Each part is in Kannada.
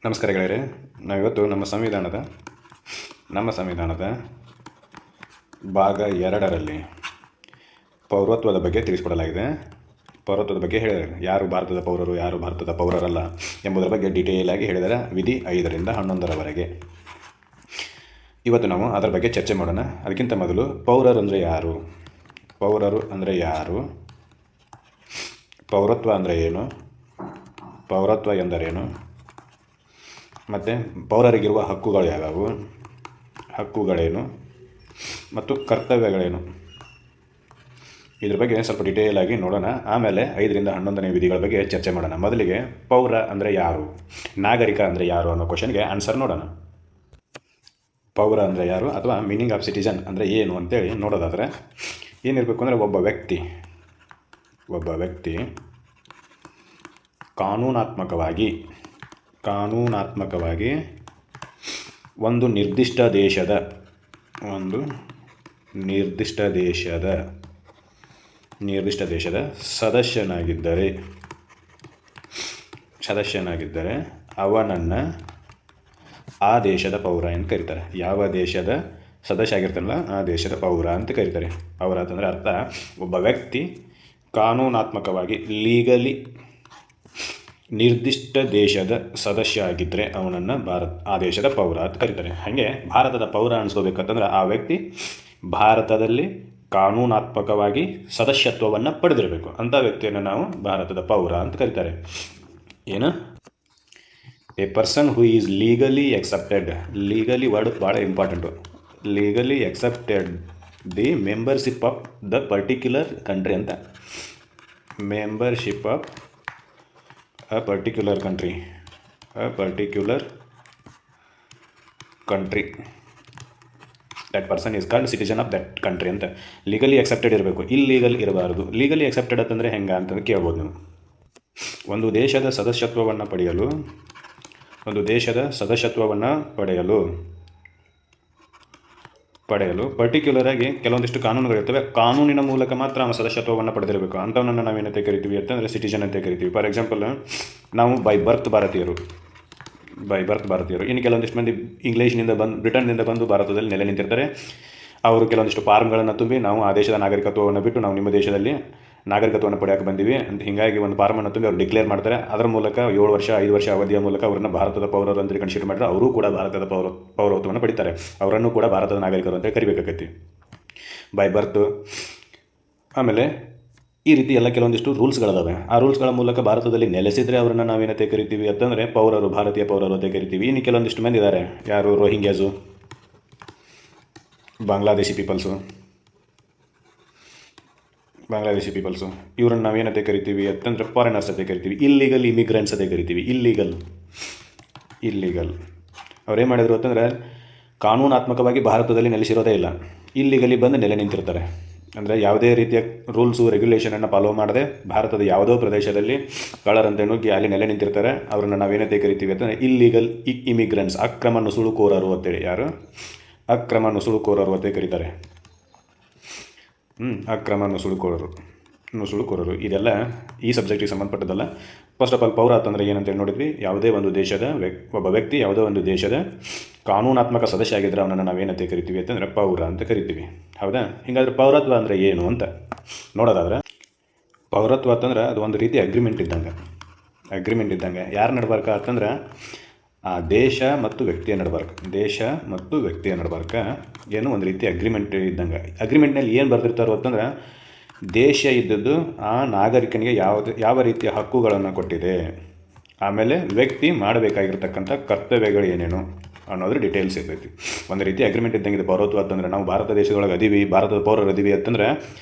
ನಮಸ್ಕಾರ ಗೆಳೆಯರೆ. ನಾವಿವತ್ತು ನಮ್ಮ ಸಂವಿಧಾನದ ಭಾಗ 2ರಲ್ಲಿ ಪೌರತ್ವದ ಬಗ್ಗೆ ತಿಳಿಸಿಕೊಡಲಾಗಿದೆ. ಪೌರತ್ವದ ಬಗ್ಗೆ ಹೇಳಿದ್ದಾರೆ. ಯಾರು ಭಾರತದ ಪೌರರು, ಯಾರು ಭಾರತದ ಪೌರರಲ್ಲ ಎಂಬುದರ ಬಗ್ಗೆ ಡೀಟೇಲ್ ಆಗಿ ಹೇಳಿದ್ದಾರೆ. ವಿಧಿ 5ರಿಂದ 11ರವರೆಗೆ ಇವತ್ತು ನಾವು ಅದರ ಬಗ್ಗೆ ಚರ್ಚೆ ಮಾಡೋಣ. ಅದಕ್ಕಿಂತ ಮೊದಲು ಪೌರರು ಅಂದರೆ ಯಾರು, ಪೌರತ್ವ ಅಂದರೆ ಏನು, ಪೌರತ್ವ ಎಂದರೇನು, ಮತ್ತು ಪೌರರಿಗಿರುವ ಹಕ್ಕುಗಳು ಯಾವುವು, ಹಕ್ಕುಗಳೇನು ಮತ್ತು ಕರ್ತವ್ಯಗಳೇನು, ಇದ್ರ ಬಗ್ಗೆ ಸ್ವಲ್ಪ ಡೀಟೇಲ್ ಆಗಿ ನೋಡೋಣ. ಆಮೇಲೆ 5ರಿಂದ 11ನೇ ವಿಧಿಗಳ ಬಗ್ಗೆ ಚರ್ಚೆ ಮಾಡೋಣ. ಮೊದಲಿಗೆ ಪೌರ ಅಂದರೆ ಯಾರು, ನಾಗರಿಕ ಅಂದರೆ ಯಾರು ಅನ್ನೋ ಕ್ವಶನ್ಗೆ ಆನ್ಸರ್ ನೋಡೋಣ. ಪೌರ ಅಂದರೆ ಯಾರು ಅಥವಾ ಮೀನಿಂಗ್ ಆಫ್ ಸಿಟಿಜನ್ ಅಂದರೆ ಏನು ಅಂತೇಳಿ ನೋಡೋದಾದರೆ ಏನಿರಬೇಕು ಅಂದರೆ ಒಬ್ಬ ವ್ಯಕ್ತಿ ಕಾನೂನಾತ್ಮಕವಾಗಿ ಒಂದು ನಿರ್ದಿಷ್ಟ ದೇಶದ ಸದಸ್ಯನಾಗಿದ್ದರೆ ಅವನನ್ನು ಆ ದೇಶದ ಪೌರ ಅಂತ ಕರೀತಾರೆ. ಯಾವ ದೇಶದ ಸದಸ್ಯ ಆಗಿರ್ತಾನಲ್ಲ ಆ ದೇಶದ ಪೌರ ಅಂತ ಕರೀತಾರೆ. ಪೌರ ಅಂತಂದರೆ ಅರ್ಥ ಒಬ್ಬ ವ್ಯಕ್ತಿ ಕಾನೂನಾತ್ಮಕವಾಗಿ ಲೀಗಲಿ ನಿರ್ದಿಷ್ಟ ದೇಶದ ಸದಸ್ಯ ಆಗಿದ್ದರೆ ಅವನನ್ನು ಆ ದೇಶದ ಪೌರ ಅಂತ ಕರೀತಾರೆ. ಹಾಗೆ ಭಾರತದ ಪೌರ ಅನಿಸ್ಕೋಬೇಕಂತಂದ್ರೆ ಆ ವ್ಯಕ್ತಿ ಭಾರತದಲ್ಲಿ ಕಾನೂನಾತ್ಮಕವಾಗಿ ಸದಸ್ಯತ್ವವನ್ನು ಪಡೆದಿರಬೇಕು. ಅಂಥ ವ್ಯಕ್ತಿಯನ್ನು ನಾವು ಭಾರತದ ಪೌರ ಅಂತ ಕರೀತಾರೆ. ಏನು, a person who is legally word ಭಾಳ important. Legally accepted the membership of the particular country ಅಂತ. Membership of a particular country that person is called citizen of that country ಅಂತ. ಲೀಗಲಿ ಎಕ್ಸೆಪ್ಟೆಡ್ ಇರಬೇಕು, ಇಲ್ಲೀಗಲ್ ಇರಬಾರ್ದು. ಲೀಗಲಿ ಎಕ್ಸೆಪ್ಟೆಡ್ ಅಂತಂದರೆ ಹೆಂಗೆ ಅಂತಂದು ಕೇಳ್ಬೋದು ನೀವು. ಒಂದು ದೇಶದ ಸದಸ್ಯತ್ವವನ್ನು ಪಡೆಯಲು ಪರ್ಟಿಕ್ಯುಲರಾಗಿ ಕೆಲವೊಂದಿಷ್ಟು ಕಾನೂನುಗಳಿರ್ತವೆ. ಕಾನೂನಿನ ಮೂಲಕ ಮಾತ್ರ ನಾವು ಸದಸ್ಯತ್ವವನ್ನು ಪಡೆದಿರಬೇಕು. ಅಂಥವನ್ನ ನಾವೇನಂತ ಕರಿತೀವಿ ಅಂತಂದರೆ ಸಿಟಿಜನ್ ಅಂತ ಕರಿತೀವಿ. ಫಾರ್ ಎಕ್ಸಾಂಪಲ್, ನಾವು ಬೈ ಬರ್ತ್ ಭಾರತೀಯರು. ಇನ್ನು ಕೆಲವೊಂದಿಷ್ಟು ಮಂದಿ ಬ್ರಿಟನ್ನಿಂದ ಬಂದು ಭಾರತದಲ್ಲಿ ನೆಲೆ ನಿಂತಿರ್ತಾರೆ. ಅವರು ಕೆಲವೊಂದಿಷ್ಟು ಫಾರ್ಮ್ಗಳನ್ನು ತುಂಬಿ ನಾವು ಆ ದೇಶದ ನಾಗರಿಕತ್ವವನ್ನು ಬಿಟ್ಟು ನಾವು ನಿಮ್ಮ ದೇಶದಲ್ಲಿ ನಾಗರಿಕತ್ವವನ್ನು ಪಡೆಯೋಕೆ ಬಂದೀವಿ ಅಂತ ಹೀಗಾಗಿ ಒಂದು ಫಾರ್ಮನ್ನು ತುಂಬಿ ಅವ್ರು ಡಿಕ್ಲೇರ್ ಮಾಡ್ತಾರೆ. ಅದರ ಮೂಲಕ 7 ವರ್ಷ 5 ವರ್ಷ ಅವಧಿಯ ಮೂಲಕ ಅವರನ್ನು ಭಾರತದ ಪೌರರು ಅಂತ ಕನ್ಸಿಡರ್ ಮಾಡಿದ್ರೆ ಅವರು ಕೂಡ ಭಾರತದ ಪೌರತ್ವವನ್ನು ಪಡಿತಾರೆ. ಅವರನ್ನು ಕೂಡ ಭಾರತದ ನಾಗರಿಕರು ಅಂತ ಕರಿಬೇಕಾಗತ್ತಿ ಬೈ ಬರ್ತ್. ಆಮೇಲೆ ಈ ರೀತಿ ಎಲ್ಲ ಕೆಲವೊಂದಿಷ್ಟು ರೂಲ್ಸ್ಗಳಿದಾವೆ. ಆ ರೂಲ್ಸ್ಗಳ ಮೂಲಕ ಭಾರತದಲ್ಲಿ ನೆಲೆಸಿದರೆ ಅವರನ್ನು ನಾವೇನಂತ ಕರಿತೀವಿ ಅಂತಂದರೆ ಭಾರತೀಯ ಪೌರರು ಅಂತ ಕರಿತೀವಿ. ಇನ್ನು ಕೆಲವೊಂದಿಷ್ಟು ಮಂದಿ ಇದ್ದಾರೆ, ಯಾರು, ರೋಹಿಂಗ್ಯಾಸು, ಬಾಂಗ್ಲಾದೇಶಿ ಪೀಪಲ್ಸು, ಇವ್ರನ್ನ ನಾವೇನಂತ ಕರಿತೀವಿ ಅಂತಂದರೆ ಫಾರಿನರ್ಸ್ ಅಂತ ಕರಿತೀವಿ. ಇಲ್ಲೀಗಲ್ ಇಮಿಗ್ರೆಂಟ್ಸ್ ಅಂತ ಕರಿತೀವಿ. ಇಲ್ಲೀಗಲ್ ಅವ್ರೇನು ಮಾಡಿದ್ರು ಅಂತಂದರೆ ಕಾನೂನಾತ್ಮಕವಾಗಿ ಭಾರತದಲ್ಲಿ ನೆಲೆಸಿರೋದೇ ಇಲ್ಲ, ಇಲ್ಲಿಗಲಿ ಬಂದು ನೆಲೆ ನಿಂತಿರ್ತಾರೆ. ಅಂದರೆ ಯಾವುದೇ ರೀತಿಯ ರೂಲ್ಸು ರೆಗ್ಯುಲೇಷನನ್ನು ಫಾಲೋ ಮಾಡದೆ ಭಾರತದ ಯಾವುದೋ ಪ್ರದೇಶದಲ್ಲಿ ಕಳ್ಳರಂತೆ ನುಗ್ಗಿ ಅಲ್ಲಿ ನೆಲೆ ನಿಂತಿರ್ತಾರೆ. ಅವ್ರನ್ನ ನಾವೇನಂತ ಕರಿತೀವಿ ಅಂತಂದರೆ ಇಲ್ಲೀಗಲ್ ಇಮಿಗ್ರೆಂಟ್ಸ್, ಅಕ್ರಮ ನುಸುಳುಕೋರರು ಅಂತೇಳಿ. ಯಾರು? ಅಕ್ರಮ ನುಸುಳುಕೋರರು ಅಂತ ಕರೀತಾರೆ. ಅಕ್ರಮ ನುಸುಳುಕೋರರು ಇದೆಲ್ಲ ಈ ಸಬ್ಜೆಕ್ಟಿಗೆ ಸಂಬಂಧಪಟ್ಟದಲ್ಲ. ಫಸ್ಟ್ ಆಫ್ ಆಲ್ ಪೌರ ಅಂತಂದರೆ ಏನಂತೇಳಿ ನೋಡಿದ್ವಿ. ಯಾವುದೇ ಒಂದು ದೇಶದ ಒಬ್ಬ ವ್ಯಕ್ತಿ ಯಾವುದೋ ಒಂದು ದೇಶದ ಕಾನೂನಾತ್ಮಕ ಸದಸ್ಯ ಆಗಿದ್ದರೆ ಅವನನ್ನು ನಾವೇನಂತ ಕರಿತೀವಿ ಅಂತಂದರೆ ಪೌರ ಅಂತ ಕರಿತೀವಿ. ಹೌದಾ? ಹೀಗಾದರೆ ಪೌರತ್ವ ಅಂದರೆ ಏನು ಅಂತ ನೋಡೋದಾದ್ರೆ, ಪೌರತ್ವ ಅಂತಂದ್ರೆ ಅದು ಒಂದು ರೀತಿ ಅಗ್ರಿಮೆಂಟ್ ಇದ್ದಂಗೆ. ಯಾರು ನಡ್ಬಾರ್ಕ ಅಂತಂದ್ರೆ ಆ ದೇಶ ಮತ್ತು ವ್ಯಕ್ತಿಯ ನಡ್ಬಾರ್ಕ ಏನು ಒಂದು ರೀತಿ ಅಗ್ರಿಮೆಂಟ್ ಇದ್ದಂಗೆ. ಅಗ್ರಿಮೆಂಟ್ನಲ್ಲಿ ಏನು ಬರೆದಿರ್ತಾರೋ ಅಂತಂದ್ರೆ ದೇಶ ಇದ್ದದ್ದು ಆ ನಾಗರಿಕನಿಗೆ ಯಾವ ರೀತಿಯ ಹಕ್ಕುಗಳನ್ನು ಕೊಟ್ಟಿದೆ, ಆಮೇಲೆ ವ್ಯಕ್ತಿ ಮಾಡಬೇಕಾಗಿರ್ತಕ್ಕಂಥ ಕರ್ತವ್ಯಗಳು ಏನೇನು ಅನ್ನೋದ್ರ ಡೀಟೇಲ್ಸ್ ಇರ್ತೈತಿ. ಒಂದು ರೀತಿ ಅಗ್ರಿಮೆಂಟ್ ಇದ್ದಂಗಿದೆ ಪೌರತ್ವ ಅಂತಂದರೆ. ನಾವು ಭಾರತ ದೇಶದೊಳಗೆ ಅದೀವಿ, ಭಾರತದ ಪೌರರು ಅದೀವಿ ಅಂತಂದರೆ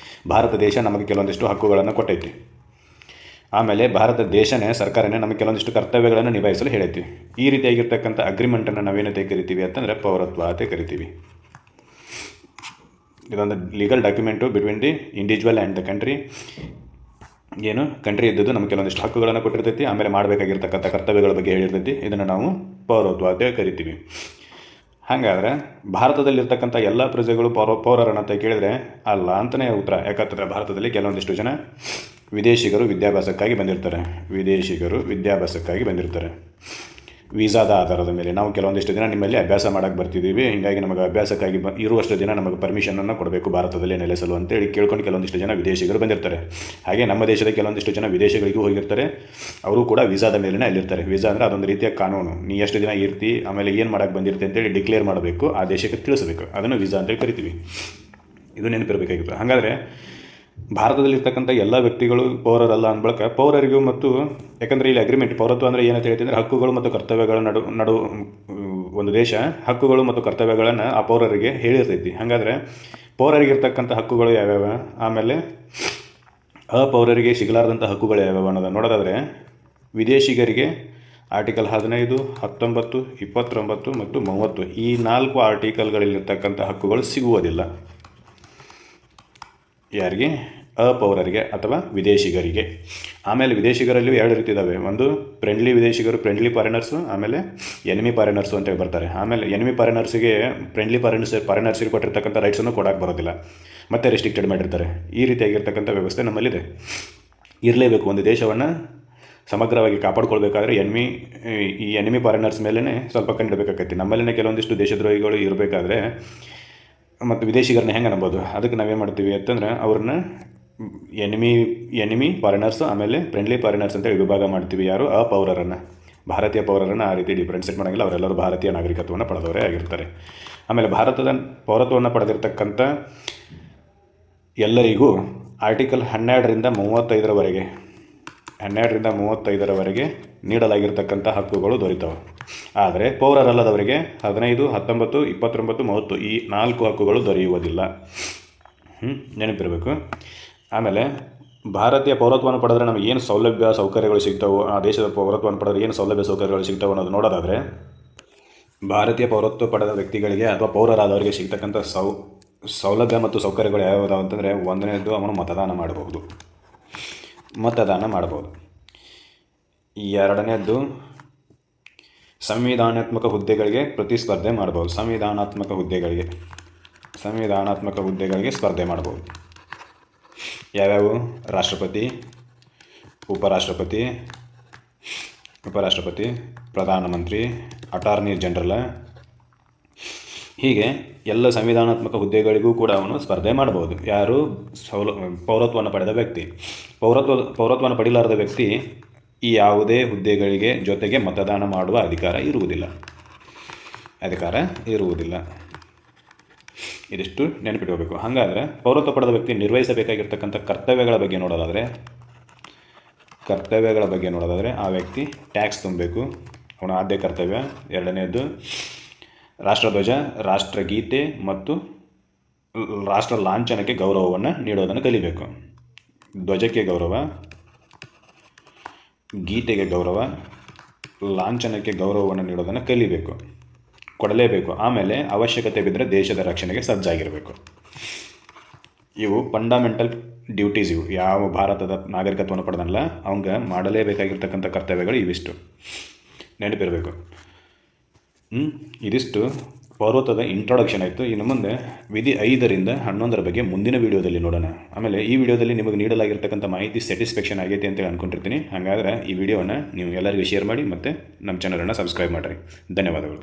ಭಾರತ ದೇಶ ನಮಗೆ ಕೆಲವೊಂದಿಷ್ಟು ಹಕ್ಕುಗಳನ್ನು ಕೊಟ್ಟೈತಿ. ಆಮೇಲೆ ಭಾರತ ದೇಶನೇ, ಸರ್ಕಾರನೇ ನಮಗೆ ಕೆಲವೊಂದಿಷ್ಟು ಕರ್ತವ್ಯಗಳನ್ನು ನಿಭಾಯಿಸಲು ಹೇಳೈತಿ. ಈ ರೀತಿಯಾಗಿರ್ತಕ್ಕಂಥ ಅಗ್ರಿಮೆಂಟನ್ನು ನಾವೇನಂತ ಕರಿತೀವಿ ಅಂತಂದರೆ ಪೌರತ್ವ ಅಂತ ಕರಿತೀವಿ. ಇದೊಂದು legal document between the individual and the country. ಏನು ಕಂಟ್ರಿ ಇದ್ದದ್ದು ನಮಗೆ ಕೆಲವೊಂದಿಷ್ಟು ಹಕ್ಕುಗಳನ್ನು ಕೊಟ್ಟಿರ್ತೈತಿ, ಆಮೇಲೆ ಮಾಡಬೇಕಾಗಿರ್ತಕ್ಕಂಥ ಕರ್ತವ್ಯಗಳ ಬಗ್ಗೆ ಹೇಳಿರ್ತೈತಿ. ಇದನ್ನು ನಾವು ಪೌರತ್ವ ಅಂತ ಕರಿತೀವಿ. ಹಾಗಾದರೆ ಭಾರತದಲ್ಲಿರ್ತಕ್ಕಂಥ ಎಲ್ಲ ಪ್ರಜೆಗಳು ಪೌರರನ್ನಂತ ಕೇಳಿದರೆ ಅಲ್ಲ ಅಂತಲೇ ಉತ್ತರ. ಯಾಕಂತಂದರೆ ಭಾರತದಲ್ಲಿ ಕೆಲವೊಂದಿಷ್ಟು ಜನ ವಿದೇಶಿಗರು ವಿದ್ಯಾಭ್ಯಾಸಕ್ಕಾಗಿ ಬಂದಿರ್ತಾರೆ. ವೀಸಾದ ಆಧಾರದ ಮೇಲೆ ನಾವು ಕೆಲವೊಂದಿಷ್ಟು ದಿನ ನಿಮ್ಮಲ್ಲಿ ಅಭ್ಯಾಸ ಮಾಡೋಕ್ಕೆ ಬರ್ತಿದ್ದೀವಿ, ಹೀಗಾಗಿ ನಮಗೆ ಅಭ್ಯಾಸಕ್ಕಾಗಿ ಇರುವಷ್ಟು ದಿನ ನಮಗೆ ಪರ್ಮಿಷನನ್ನು ಕೊಡಬೇಕು ಭಾರತದಲ್ಲಿ ನೆಲೆಸಲು ಅಂತೇಳಿ ಕೇಳ್ಕೊಂಡು ಕೆಲವೊಂದಿಷ್ಟು ಜನ ವಿದೇಶಿಗರು ಬಂದಿರ್ತಾರೆ. ಹಾಗೆ ನಮ್ಮ ದೇಶದ ಕೆಲವೊಂದಿಷ್ಟು ಜನ ವಿದೇಶಗಳಿಗೂ ಹೋಗಿರ್ತಾರೆ, ಅವರು ಕೂಡ ವೀಸಾದ ಮೇಲೇ ಅಲ್ಲಿರ್ತಾರೆ. ವೀಸಾ ಅಂದರೆ ಅದೊಂದು ರೀತಿಯ ಕಾನೂನು, ನೀ ಎಷ್ಟು ದಿನ ಇರ್ತಿ, ಆಮೇಲೆ ಏನು ಮಾಡೋಕ್ಕೆ ಬಂದಿರ್ತಿ ಅಂತೇಳಿ ಡಿಕ್ಲೇರ್ ಮಾಡಬೇಕು, ಆ ದೇಶಕ್ಕೆ ತಿಳಿಸಬೇಕು, ಅದನ್ನು ವೀಸಾ ಅಂತೇಳಿ ಕರಿತೀವಿ. ಇದು ನೆನಪಿರಬೇಕಾಗಿತ್ತು. ಹಾಗಾದರೆ ಭಾರತದಲ್ಲಿರ್ತಕ್ಕಂಥ ಎಲ್ಲ ವ್ಯಕ್ತಿಗಳು ಪೌರರಲ್ಲ ಅಂದ್ಬಳಕ ಪೌರರಿಗೂ ಮತ್ತು, ಯಾಕಂದರೆ ಇಲ್ಲಿ ಅಗ್ರಿಮೆಂಟ್ ಪೌರತ್ವ ಅಂದರೆ ಏನಂತ ಹೇಳ್ತೀನಿ ಅಂದರೆ ಹಕ್ಕುಗಳು ಮತ್ತು ಕರ್ತವ್ಯಗಳ ನಡು ಒಂದು ದೇಶ ಹಕ್ಕುಗಳು ಮತ್ತು ಕರ್ತವ್ಯಗಳನ್ನು ಆ ಪೌರರಿಗೆ ಹೇಳಿರ್ತೈತಿ. ಹಾಗಾದರೆ ಪೌರರಿಗಿರ್ತಕ್ಕಂಥ ಹಕ್ಕುಗಳು ಯಾವ್ಯಾವ, ಆಮೇಲೆ ಅಪೌರರಿಗೆ ಸಿಗಲಾರ್ದಂಥ ಹಕ್ಕುಗಳು ಯಾವ್ಯಾವ ಅನ್ನೋದನ್ನು ನೋಡೋದಾದರೆ, ವಿದೇಶಿಗರಿಗೆ ಆರ್ಟಿಕಲ್ 15, 19, 29 ಮತ್ತು 30 ಈ 4 ಆರ್ಟಿಕಲ್ಗಳಲ್ಲಿರ್ತಕ್ಕಂಥ ಹಕ್ಕುಗಳು ಸಿಗುವುದಿಲ್ಲ. ಯಾರಿಗೆ? ಅಪೌರರಿಗೆ ಅಥವಾ ವಿದೇಶಿಗರಿಗೆ. ಆಮೇಲೆ ವಿದೇಶಿಗರಲ್ಲಿ 2 ರೀತಿ ಇದ್ದಾವೆ. ಒಂದು ಫ್ರೆಂಡ್ಲಿ ವಿದೇಶಿಗರು, ಫ್ರೆಂಡ್ಲಿ ಫಾರಿನರ್ಸು, ಆಮೇಲೆ ಎನಿಮಿ ಫಾರಿನರ್ಸು ಅಂತೇಳಿ ಬರ್ತಾರೆ. ಆಮೇಲೆ ಎನಿಮಿ ಫಾರಿನರ್ಸಿಗೆ ಫ್ರೆಂಡ್ಲಿ ಫಾರಿನರ್ಸಿಗೆ ಕೊಟ್ಟಿರ್ತಕ್ಕಂಥ ರೈಟ್ಸನ್ನು ಕೊಡೋಕ್ಕೆ ಬರೋದಿಲ್ಲ, ಮತ್ತೆ ರೆಸ್ಟ್ರಿಕ್ಟೆಡ್ ಮಾಡಿರ್ತಾರೆ. ಈ ರೀತಿಯಾಗಿರ್ತಕ್ಕಂಥ ವ್ಯವಸ್ಥೆ ನಮ್ಮಲ್ಲಿದೆ. ಇರಲೇಬೇಕು. ಒಂದು ದೇಶವನ್ನು ಸಮಗ್ರವಾಗಿ ಕಾಪಾಡ್ಕೊಳ್ಬೇಕಾದ್ರೆ ಈ ಎನಿಮಿ ಫಾರಿನರ್ಸ್ ಮೇಲೇ ಸ್ವಲ್ಪ ಕಣ್ಣಿಡಬೇಕಾಗೈತಿ. ನಮ್ಮಲ್ಲಿನೇ ಕೆಲವೊಂದಿಷ್ಟು ದೇಶದ್ರೋಹಿಗಳು ಇರಬೇಕಾದ್ರೆ ಮತ್ತು ವಿದೇಶಿಗರನ್ನ ಹೆಂಗೆ ಅನ್ಬೋದು, ಅದಕ್ಕೆ ನಾವೇನು ಮಾಡ್ತೀವಿ ಅಂತಂದ್ರೆ ಅವ್ರನ್ನ ಎನಿಮಿ ಫಾರಿನರ್ಸು ಆಮೇಲೆ ಫ್ರೆಂಡ್ಲಿ ಫಾರಿನರ್ಸ್ ಅಂತೇಳಿ ವಿಭಾಗ ಮಾಡ್ತೀವಿ. ಯಾರು? ಅಪೌರರನ್ನು. ಭಾರತೀಯ ಪೌರರನ್ನು ಆ ರೀತಿ ಡಿಫ್ರೆನ್ಷಿಯೇಟ್ ಮಾಡೋಂಗಿಲ್ಲ, ಅವರೆಲ್ಲರೂ ಭಾರತೀಯ ನಾಗರಿಕತ್ವವನ್ನು ಪಡೆದವರೇ ಆಗಿರ್ತಾರೆ. ಆಮೇಲೆ ಭಾರತದ ಪೌರತ್ವವನ್ನು ಪಡೆದಿರ್ತಕ್ಕಂಥ ಎಲ್ಲರಿಗೂ ಆರ್ಟಿಕಲ್ 12ರಿಂದ 35ರವರೆಗೆ ನೀಡಲಾಗಿರ್ತಕ್ಕಂಥ ಹಕ್ಕುಗಳು ದೊರೀತವೆ. ಆದರೆ ಪೌರರಲ್ಲದವರಿಗೆ 15, 19, 29, 30 ಈ 4 ಹಕ್ಕುಗಳು ದೊರೆಯುವುದಿಲ್ಲ. ನೆನಪಿರಬೇಕು. ಆಮೇಲೆ ಭಾರತೀಯ ಪೌರತ್ವವನ್ನು ಪಡೆದ್ರೆ ನಮಗೆ ಏನು ಸೌಲಭ್ಯ ಸೌಕರ್ಯಗಳು ಸಿಗ್ತಾವೆ, ಆ ದೇಶದ ಪೌರತ್ವವನ್ನು ಪಡೆದ್ರೆ ಏನು ಸೌಲಭ್ಯ ಸೌಕರ್ಯಗಳು ಸಿಗ್ತಾವೆ ಅನ್ನೋದು ನೋಡೋದಾದರೆ, ಭಾರತೀಯ ಪೌರತ್ವ ಪಡೆದ ವ್ಯಕ್ತಿಗಳಿಗೆ ಅಥವಾ ಪೌರರಾದವರಿಗೆ ಸಿಗ್ತಕ್ಕಂಥ ಸೌಲಭ್ಯ ಮತ್ತು ಸೌಕರ್ಯಗಳು ಯಾವ್ಯಾವ ಅಂತಂದರೆ, ಒಂದನೇದು ಅವನು ಮತದಾನ ಮಾಡಬಹುದು. ಎರಡನೇದ್ದು ಸಂವಿಧಾನಾತ್ಮಕ ಹುದ್ದೆಗಳಿಗೆ ಪ್ರತಿಸ್ಪರ್ಧೆ ಮಾಡ್ಬೋದು. ಸಂವಿಧಾನಾತ್ಮಕ ಹುದ್ದೆಗಳಿಗೆ ಸ್ಪರ್ಧೆ ಮಾಡ್ಬೋದು. ಯಾವ್ಯಾವು? ರಾಷ್ಟ್ರಪತಿ, ಉಪರಾಷ್ಟ್ರಪತಿ, ಪ್ರಧಾನಮಂತ್ರಿ, ಅಟಾರ್ನಿ ಜನರಲ್, ಹೀಗೆ ಎಲ್ಲ ಸಂವಿಧಾನಾತ್ಮಕ ಹುದ್ದೆಗಳಿಗೂ ಕೂಡ ಅವನು ಸ್ಪರ್ಧೆ ಮಾಡಬಹುದು. ಯಾರು? ಪೌರತ್ವವನ್ನು ಪಡೆದ ವ್ಯಕ್ತಿ. ಪೌರತ್ವವನ್ನು ಪಡೆಯಲಾರದ ವ್ಯಕ್ತಿ ಈ ಯಾವುದೇ ಹುದ್ದೆಗಳಿಗೆ ಜೊತೆಗೆ ಮತದಾನ ಮಾಡುವ ಅಧಿಕಾರ ಇರುವುದಿಲ್ಲ. ಇದಿಷ್ಟು ನೆನಪಿಟ್ಕೋಬೇಕು. ಹಾಗಾದರೆ ಪೌರತ್ವ ಪಡೆದ ವ್ಯಕ್ತಿ ನಿರ್ವಹಿಸಬೇಕಾಗಿರ್ತಕ್ಕಂಥ ಕರ್ತವ್ಯಗಳ ಬಗ್ಗೆ ನೋಡೋದಾದರೆ ಆ ವ್ಯಕ್ತಿ ಟ್ಯಾಕ್ಸ್ ತುಂಬಬೇಕು, ಅವನ ಆದ್ಯ ಕರ್ತವ್ಯ. ಎರಡನೇದು ರಾಷ್ಟ್ರಧ್ವಜ, ರಾಷ್ಟ್ರಗೀತೆ ಮತ್ತು ರಾಷ್ಟ್ರ ಲಾಂಛನಕ್ಕೆ ಗೌರವವನ್ನು ನೀಡೋದನ್ನು ಕಲಿಬೇಕು. ಧ್ವಜಕ್ಕೆ ಗೌರವ, ಗೀತೆಗೆ ಗೌರವ, ಲಾಂಛನಕ್ಕೆ ಗೌರವವನ್ನು ನೀಡೋದನ್ನು ಕೊಡಲೇಬೇಕು. ಆಮೇಲೆ ಅವಶ್ಯಕತೆ ಬಿದ್ದರೆ ದೇಶದ ರಕ್ಷಣೆಗೆ ಸಜ್ಜಾಗಿರಬೇಕು. ಇವು ಫಂಡಮೆಂಟಲ್ ಡ್ಯೂಟೀಸ್. ಇವು ಯಾವ ಭಾರತದ ನಾಗರಿಕತ್ವವನ್ನು ಪಡೆದಲ್ಲ ಅವಂಗೆ ಮಾಡಲೇಬೇಕಾಗಿರ್ತಕ್ಕಂಥ ಕರ್ತವ್ಯಗಳು ಇವಿಷ್ಟು ನೆನಪಿರಬೇಕು. ಇದಿಷ್ಟು ಪೌರತ್ವದ ಇಂಟ್ರೊಡಕ್ಷನ್ ಆಯಿತು. ಇನ್ನು ಮುಂದೆ ವಿಧಿ 5ರಿಂದ 11 ಬಗ್ಗೆ ಮುಂದಿನ ವೀಡಿಯೋದಲ್ಲಿ ನೋಡೋಣ. ಆಮೇಲೆ ಈ ವಿಡಿಯೋದಲ್ಲಿ ನಿಮಗೆ ನೀಡಲಾಗಿರ್ತಕ್ಕಂಥ ಮಾಹಿತಿ ಸ್ಯಾಟಿಸ್ಫ್ಯಾಕ್ಷನ್ ಆಗೈತೆ ಅಂತೇಳಿ ಅಂದ್ಕೊಂಡಿರ್ತೀನಿ. ಹಾಗಾದರೆ ಈ ವಿಡಿಯೋವನ್ನು ನೀವು ಎಲ್ಲರಿಗೂ ಶೇರ್ ಮಾಡಿ ಮತ್ತು ನಮ್ಮ ಚಾನಲನ್ನು ಸಬ್ಸ್ಕ್ರೈಬ್ ಮಾಡಿರಿ. ಧನ್ಯವಾದಗಳು.